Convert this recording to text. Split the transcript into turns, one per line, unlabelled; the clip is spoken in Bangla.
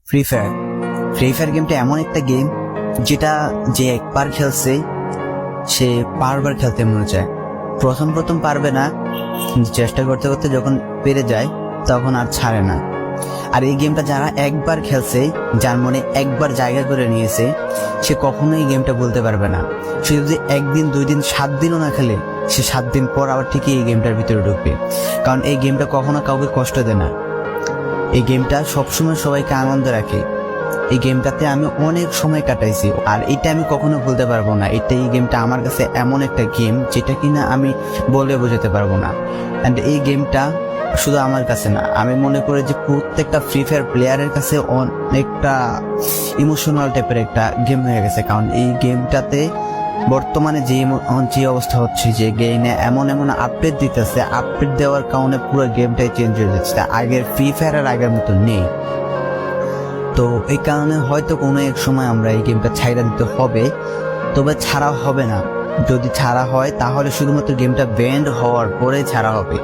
ফ্রি ফায়ার গেমটা এমন একটা গেম যেটা যে একবার খেলছে সে বারবার খেলতে মনে চায়। প্রথম পারবে না, চেষ্টা করতে করতে যখন পেরে যায় তখন আর ছাড়ে না। আর এই গেমটা যারা একবার খেলছে, যার মনে একবার জায়গা করে নিয়েছে, সে কখনোই এই গেমটা বলতে পারবে না। সে যদি 1 দিন 2 দিন 7 দিনও না খেলে, সে 7 দিন পর আবার ঠিকই এই গেমটার ভিতরে ঢুকবে। কারণ এই গেমটা কখনো কাউকে কষ্ট দেয় না। এই গেমটা সবসময় সবাইকে আনন্দ রাখে। এই গেমটাতে আমি অনেক সময় কাটাইছি, আর এটা আমি কখনো ভুলতে পারবো না। এই গেমটা আমার কাছে এমন একটা গেম যেটা কিনা আমি বলে বোঝাতে পারবো না। অ্যান্ড এই গেমটা শুধু আমার কাছে না, আমি মনে করি যে প্রত্যেকটা ফ্রি ফায়ার প্লেয়ারের কাছে অনেকটা ইমোশনাল টাইপের একটা গেম হয়ে গেছে। কারণ এই গেমটাতে বর্তমানে যে অবস্থা হচ্ছে, যে গেমে এমন আপডেট দিতেছে, আপডেট দেওয়ার কারণে পুরো গেমটাই চেঞ্জ হয়ে যাচ্ছে। আগের ফ্রি ফায়ার আর আগের মতো নেই। তো এই কারণে হয়তো কোনো এক সময় আমরা এই গেমটা ছাইড়া দিতে হবে, তবে ছাড়া হবে না। যদি ছাড়া হয় তাহলে শুধুমাত্র গেমটা ব্যান্ড হওয়ার পরে ছাড়া হবে।